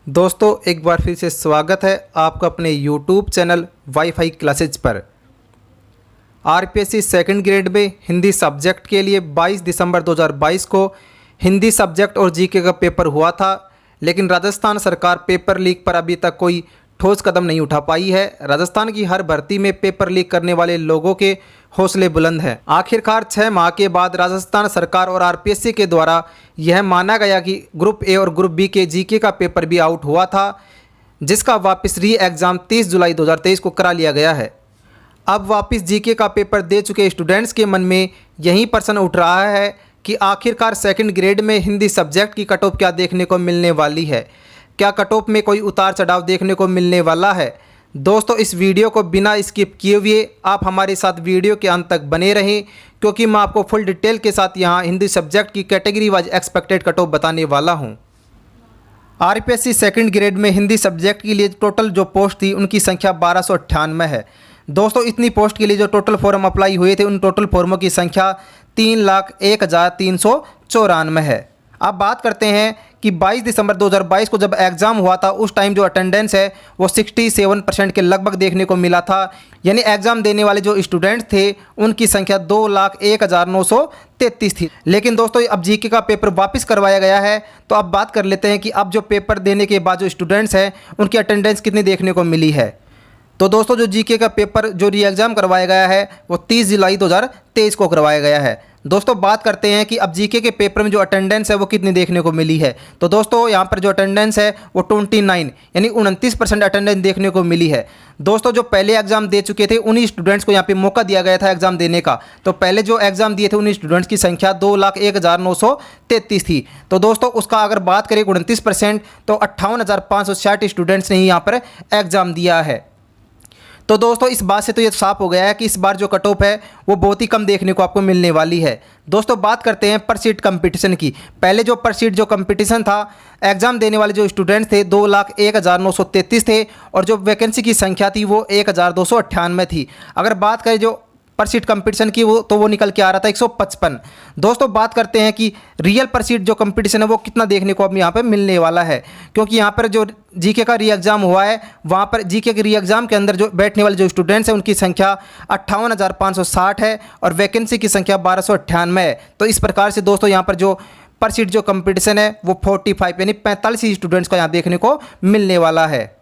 दोस्तों एक बार फिर से स्वागत है आपका अपने YouTube चैनल वाईफाई क्लासेज पर। आरपीएससी सेकंड ग्रेड में हिंदी सब्जेक्ट के लिए 22 दिसंबर 2022 को हिंदी सब्जेक्ट और जीके का पेपर हुआ था, लेकिन राजस्थान सरकार पेपर लीक पर अभी तक कोई ठोस कदम नहीं उठा पाई है। राजस्थान की हर भर्ती में पेपर लीक करने वाले लोगों के हौसले बुलंद हैं। आखिरकार 6 माह के बाद राजस्थान सरकार और आरपीएससी के द्वारा यह माना गया कि ग्रुप ए और ग्रुप बी के जीके का पेपर भी आउट हुआ था, जिसका वापस री एग्ज़ाम 30 जुलाई 2023 को करा लिया गया है। अब वापस जीके का पेपर दे चुके स्टूडेंट्स के मन में यही प्रश्न उठ रहा है कि आखिरकार सेकंड ग्रेड में हिंदी सब्जेक्ट की कट ऑफ क्या देखने को मिलने वाली है। क्या कट ऑफ में कोई उतार चढ़ाव देखने को मिलने वाला है? दोस्तों इस वीडियो को बिना स्किप किए हुए आप हमारे साथ वीडियो के अंत तक बने रहें, क्योंकि मैं आपको फुल डिटेल के साथ यहाँ हिंदी सब्जेक्ट की category wise expected cut off बताने वाला हूँ। आरपीएससी सेकंड ग्रेड में हिंदी सब्जेक्ट के लिए टोटल जो पोस्ट थी उनकी संख्या 1298 है। दोस्तों इतनी पोस्ट के लिए जो टोटल फॉर्म अप्लाई हुए थे उन टोटल फॉर्मों की संख्या 3,01,394 है। अब बात करते हैं कि 22 दिसंबर 2022 को जब एग्ज़ाम हुआ था उस टाइम जो अटेंडेंस है वो 67% के लगभग देखने को मिला था। यानी एग्ज़ाम देने वाले जो स्टूडेंट्स थे उनकी संख्या 2,01,933 थी। लेकिन दोस्तों अब जीके का पेपर वापस करवाया गया है, तो अब बात कर लेते हैं कि अब जो पेपर देने के बाद जो स्टूडेंट्स हैं उनकी अटेंडेंस कितनी देखने को मिली है। तो दोस्तों जो जीके का पेपर जो री एग्ज़ाम करवाया गया है वो 30 जुलाई 2023 को करवाया गया है। दोस्तों बात करते हैं कि अब जीके के पेपर में जो अटेंडेंस है वो कितनी देखने को मिली है। तो दोस्तों यहाँ पर जो अटेंडेंस है वो 29 यानी 29% अटेंडेंस देखने को मिली है। दोस्तों जो पहले एग्जाम दे चुके थे उन्हीं स्टूडेंट्स को यहाँ पे मौका दिया गया था एग्जाम देने का। तो पहले जो एग्जाम दिए थे उन्हीं स्टूडेंट्स की संख्या 2,01,933 थी। तो दोस्तों उसका अगर बात करें 29% तो 58,560 स्टूडेंट्स ने ही यहाँ पर एग्जाम दिया है। तो दोस्तों इस बात से तो ये साफ हो गया है कि इस बार जो कट ऑफ है वो बहुत ही कम देखने को आपको मिलने वाली है। दोस्तों बात करते हैं पर सीट कंपटीशन की। पहले जो पर सीट जो कंपटीशन था, एग्ज़ाम देने वाले जो स्टूडेंट्स थे 2,01,933 थे और जो वैकेंसी की संख्या थी वो 1,298 थी। अगर बात करें जो पर सीट कंपटीशन की वो निकल के आ रहा था 155। दोस्तों बात करते हैं कि रियल पर सीट जो कंपटीशन है वो कितना देखने को अब यहाँ पे मिलने वाला है, क्योंकि यहाँ पर जो जीके का री एग्ज़ाम हुआ है वहाँ पर जीके के री एग्ज़ाम के अंदर जो बैठने वाले जो स्टूडेंट्स हैं उनकी संख्या 58,560 है और वैकेंसी की संख्या 1,298 है। तो इस प्रकार से दोस्तों यहाँ पर जो पर सीट जो कंपटीशन है वो 45 यानी 45 स्टूडेंट्स का यहाँ देखने को मिलने वाला है।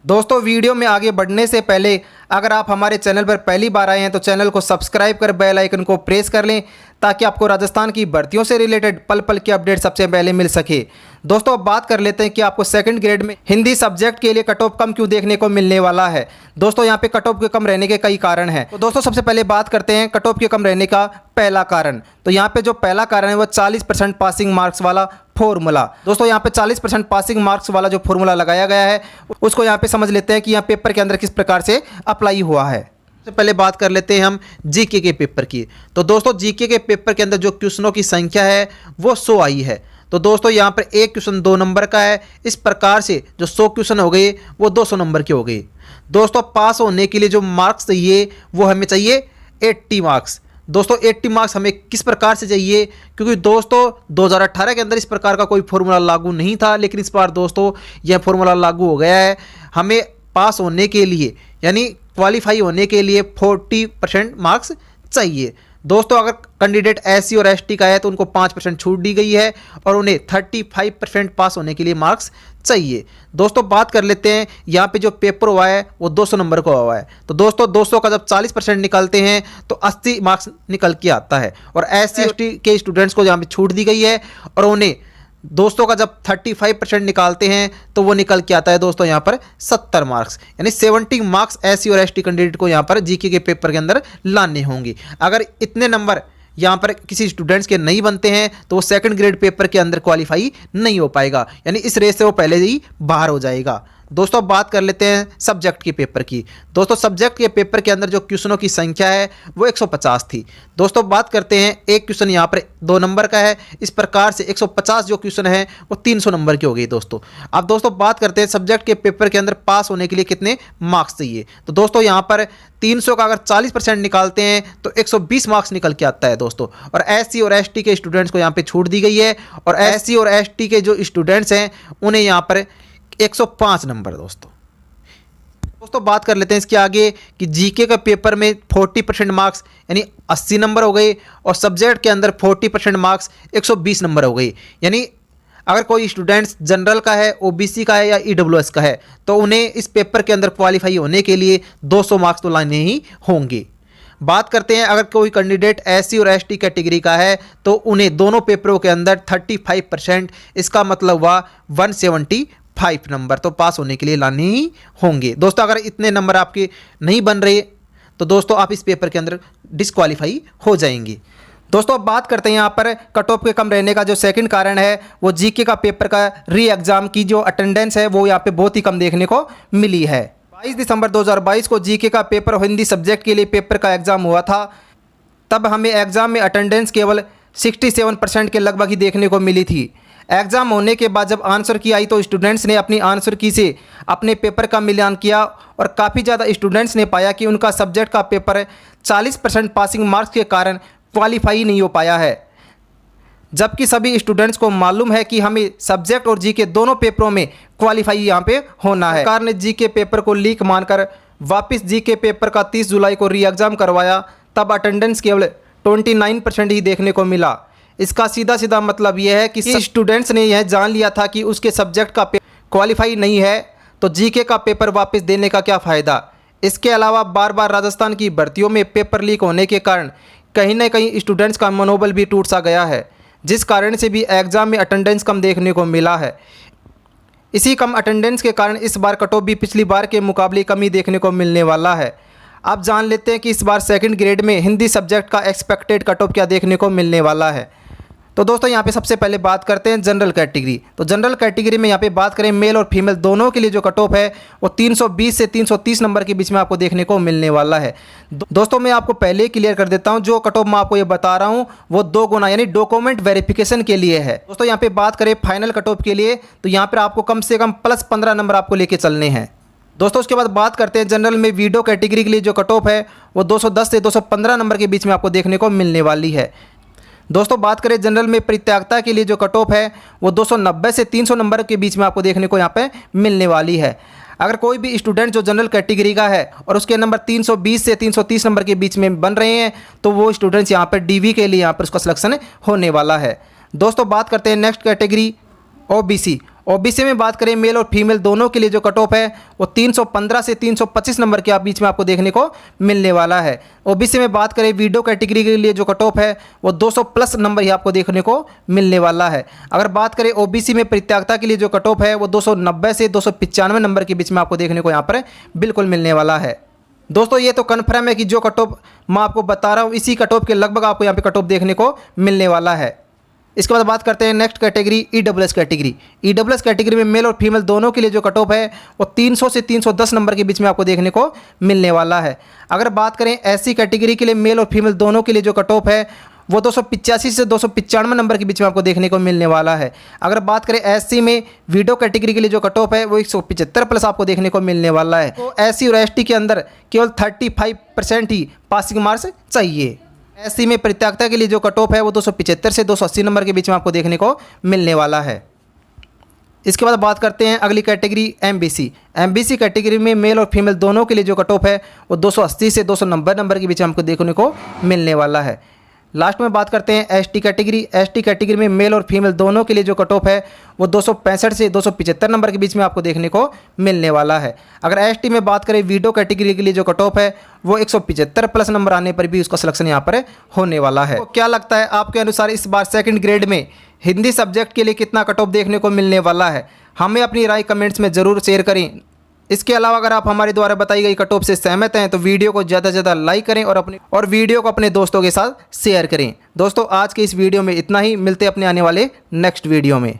दोस्तों वीडियो में आगे बढ़ने से पहले अगर आप हमारे चैनल पर पहली बार आए हैं तो चैनल को सब्सक्राइब कर बेल आइकन को प्रेस कर लें, ताकि आपको राजस्थान की भर्तियों से रिलेटेड पल पल की अपडेट सबसे पहले मिल सके। दोस्तों अब बात कर लेते हैं कि आपको सेकंड ग्रेड में हिंदी सब्जेक्ट के लिए कट ऑफ कम क्यों देखने को मिलने वाला है। दोस्तों यहाँ पे कट ऑफ के कम रहने के कई कारण हैं। तो दोस्तों सबसे पहले बात करते हैं कट ऑफ के कम रहने का पहला कारण। तो यहाँ पे जो पहला कारण है वो 40% पासिंग मार्क्स वाला फॉर्मूला। दोस्तों यहाँ पे 40% पासिंग मार्क्स वाला जो फॉर्मूला लगाया गया है उसको यहाँ पे समझ लेते हैं कि यहाँ पेपर के अंदर किस प्रकार से अप्लाई हुआ है। सबसे पहले बात कर लेते हैं हम जीके के पेपर की। तो दोस्तों जीके के पेपर के अंदर जो क्वेश्चनों की संख्या है वो 100 आई है। तो दोस्तों यहाँ पर एक क्वेश्चन 2 नंबर का है। इस प्रकार से जो 100 क्वेश्चन हो गए वो 200 नंबर के हो गए। दोस्तों पास होने के लिए जो मार्क्स चाहिए वो हमें चाहिए 80 मार्क्स। दोस्तों 80 मार्क्स हमें किस प्रकार से चाहिए, क्योंकि दोस्तों 2018 के अंदर इस प्रकार का कोई फॉर्मूला लागू नहीं था, लेकिन इस बार दोस्तों यह फॉर्मूला लागू हो गया है। हमें पास होने के लिए यानी क्वालिफाई होने के लिए 40% मार्क्स चाहिए। दोस्तों अगर कैंडिडेट एससी और एसटी का है तो उनको 5% छूट दी गई है और उन्हें 35% पास होने के लिए मार्क्स चाहिए। दोस्तों बात कर लेते हैं यहाँ पे जो पेपर हुआ है वो 200 नंबर का हुआ है। तो दोस्तों 200 का जब 40% निकालते हैं तो 80 मार्क्स निकल के आता है और एससी एसटी के स्टूडेंट्स को यहाँ पे छूट दी गई है और उन्हें 200 का जब 35% निकालते हैं तो वो निकल के आता है दोस्तों यहाँ पर 70 मार्क्स। यानी 70 मार्क्स एससी और एसटी कैंडिडेट को यहाँ पर जीके के पेपर के अंदर लाने होंगे। अगर इतने नंबर यहाँ पर किसी स्टूडेंट्स के नहीं बनते हैं तो वो सेकंड ग्रेड पेपर के अंदर क्वालिफाई नहीं हो पाएगा, यानी इस रेस से वो पहले ही बाहर हो जाएगा। दोस्तों अब बात कर लेते हैं सब्जेक्ट के पेपर की। दोस्तों सब्जेक्ट के पेपर के अंदर जो क्वेश्चनों की संख्या है वो 150 थी। दोस्तों बात करते हैं, एक क्वेश्चन यहाँ पर 2 नंबर का है, इस प्रकार से 150 जो क्वेश्चन है वो 300 नंबर की हो गई दोस्तों। अब दोस्तों बात करते हैं सब्जेक्ट के पेपर के अंदर पास होने के लिए कितने मार्क्स चाहिए। तो दोस्तों यहाँ पर 300 का अगर 40% निकालते हैं तो 120 मार्क्स निकल के आता है दोस्तों। और एससी और एसटी के स्टूडेंट्स को यहाँ पे छूट दी गई है, और एससी और एसटी के जो स्टूडेंट्स हैं उन्हें यहाँ पर 105 नंबर दोस्तों बात कर लेते हैं इसके आगे कि जीके का पेपर में 40% मार्क्स यानी 80 नंबर हो गए, और सब्जेक्ट के अंदर 40% मार्क्स 120 नंबर हो गई। यानी अगर कोई स्टूडेंट्स जनरल का है, ओबीसी का है या ईडब्ल्यूएस का है तो उन्हें इस पेपर के अंदर क्वालिफाई होने के लिए 200 मार्क्स तो लाने ही होंगे। बात करते हैं अगर कोई कैंडिडेट एससी और एसटी कैटेगरी का है तो उन्हें दोनों पेपरों के अंदर 35%, इसका मतलब हुआ 175 नंबर तो पास होने के लिए लाने ही होंगे। दोस्तों अगर इतने नंबर आपके नहीं बन रहे तो दोस्तों आप इस पेपर के अंदर डिस्क्वालीफाई हो जाएंगे। दोस्तों अब बात करते हैं यहाँ पर कट ऑफ के कम रहने का जो सेकंड कारण है वो जीके का पेपर का री एग्ज़ाम की जो अटेंडेंस है वो यहाँ पे बहुत ही कम देखने को मिली है। 22 दिसंबर 2022 को जीके का पेपर हिंदी सब्जेक्ट के लिए पेपर का एग्ज़ाम हुआ था। तब हमें एग्ज़ाम में अटेंडेंस केवल 67% के लगभग ही देखने को मिली थी। एग्ज़ाम होने के बाद जब आंसर की आई तो स्टूडेंट्स ने अपनी आंसर की से अपने पेपर का मिलान किया, और काफ़ी ज़्यादा स्टूडेंट्स ने पाया कि उनका सब्जेक्ट का पेपर 40% पासिंग मार्क्स के कारण क्वालिफाई नहीं हो पाया है। जबकि सभी स्टूडेंट्स को मालूम है कि हमें सब्जेक्ट और जीके दोनों पेपरों में क्वालिफाई यहाँ पे होना है। सरकार ने जीके पेपर को लीक मानकर वापस जीके पेपर का 30 जुलाई को री एग्ज़ाम करवाया। तब अटेंडेंस केवल 29% ही देखने को मिला। इसका सीधा सीधा मतलब यह है कि स्टूडेंट्स ने यह जान लिया था कि उसके सब्जेक्ट का क्वालिफाई नहीं है तो जीके का पेपर वापस देने का क्या फ़ायदा। इसके अलावा बार बार राजस्थान की भर्तियों में पेपर लीक होने के कारण कहीं ना कहीं स्टूडेंट्स का मनोबल भी टूट सा गया है, जिस कारण से भी एग्ज़ाम में अटेंडेंस कम देखने को मिला है। इसी कम अटेंडेंस के कारण इस बार कट ऑफ भी पिछली बार के मुकाबले कम ही देखने को मिलने वाला है। अब जान लेते हैं कि इस बार सेकंड ग्रेड में हिंदी सब्जेक्ट का एक्सपेक्टेड कट ऑफ क्या देखने को मिलने वाला है। तो दोस्तों यहाँ पे सबसे पहले बात करते हैं जनरल कैटेगरी। तो जनरल कैटेगरी में यहाँ पे बात करें मेल और फीमेल दोनों के लिए जो कट ऑफ है वो 320 से 330 नंबर के बीच में आपको देखने को मिलने वाला है। दोस्तों मैं आपको पहले ही क्लियर कर देता हूँ, जो कट ऑफ मैं आपको ये बता रहा हूँ वो 2 गुना यानी डॉक्यूमेंट वेरिफिकेशन के लिए है। दोस्तों यहाँ पे बात करें फाइनल कट ऑफ के लिए तो यहाँ पर आपको कम से कम +15 नंबर आपको लेके चलने हैं। दोस्तों उसके बाद बात करते हैं जनरल में वीडियो कैटेगरी के लिए जो कट ऑफ है वो 210 से 215 नंबर के बीच में आपको देखने को मिलने वाली है। दोस्तों बात करें जनरल में परित्यागता के लिए जो कट ऑफ है वो 290 से 300 नंबर के बीच में आपको देखने को यहाँ पे मिलने वाली है। अगर कोई भी स्टूडेंट जो जनरल कैटेगरी का है और उसके नंबर 320 से 330 नंबर के बीच में बन रहे हैं तो वो स्टूडेंट्स यहाँ पर डीवी के लिए यहाँ पर उसका सिलेक्शन होने वाला है। दोस्तों बात करते हैं नेक्स्ट कैटेगरी ओबीसी। ओबीसी में बात करें मेल और फीमेल दोनों के लिए जो कट ऑफ है वो 315 से 325 नंबर के बीच में आपको देखने को मिलने वाला है। ओबीसी में बात करें वीडियो कैटेगरी के लिए जो कट ऑफ है वो 200+ नंबर ही आपको देखने को मिलने वाला है। अगर बात करें ओबीसी में परित्यागता के लिए जो कट ऑफ है वो 290 से 295 नंबर के बीच में आपको देखने को यहाँ पर बिल्कुल मिलने वाला है। दोस्तों ये तो कन्फर्म है कि जो कट ऑफ मैं आपको बता रहा हूँ इसी कट ऑफ के लगभग आपको यहाँ पे कट ऑफ देखने को मिलने वाला है। इसके बाद बात करते हैं next category EWS category. EWS category में मेल और फीमेल दोनों के लिए जो कट ऑफ है वो 300 से 310 नंबर के बीच में आपको देखने को मिलने वाला है। अगर बात करें एससी कैटेगरी के लिए मेल और फीमेल दोनों के लिए जो कट ऑफ है वो 285 से 295 नंबर के बीच में आपको देखने को मिलने वाला है। अगर बात करें एससी में वीडियो कैटेगरी के लिए जो कट ऑफ है वो 175+ आपको देखने को मिलने वाला है। तो एससी और एसटी के अंदर केवल 35% ही पासिंग मार्क्स चाहिए। एससी में परित्यागता के लिए जो कट ऑफ है वो 275 से 280 नंबर के बीच में आपको देखने को मिलने वाला है। इसके बाद बात करते हैं अगली कैटेगरी एमबीसी। एमबीसी कैटेगरी में मेल और फीमेल दोनों के लिए जो कट ऑफ है वो 280 से 290 नंबर के बीच में आपको देखने को मिलने वाला है। लास्ट में बात करते हैं एसटी कैटेगरी। एसटी कैटेगरी में मेल और फीमेल दोनों के लिए जो कट ऑफ है वो 265 से 275 नंबर के बीच में आपको देखने को मिलने वाला है। अगर एसटी में बात करें वीडियो कैटेगरी के लिए जो कट ऑफ है वो 175+ नंबर आने पर भी उसका सिलेक्शन यहाँ पर होने वाला है। तो क्या लगता है आपके अनुसार इस बार सेकंड ग्रेड में हिंदी सब्जेक्ट के लिए कितना कट ऑफ देखने को मिलने वाला है? हमें अपनी राय कमेंट्स में ज़रूर शेयर करें। इसके अलावा अगर आप हमारे द्वारा बताई गई कट ऑफ से सहमत हैं तो वीडियो को ज़्यादा से ज़्यादा लाइक करें और वीडियो को अपने दोस्तों के साथ शेयर करें। दोस्तों आज के इस वीडियो में इतना ही, मिलते हैं अपने आने वाले नेक्स्ट वीडियो में।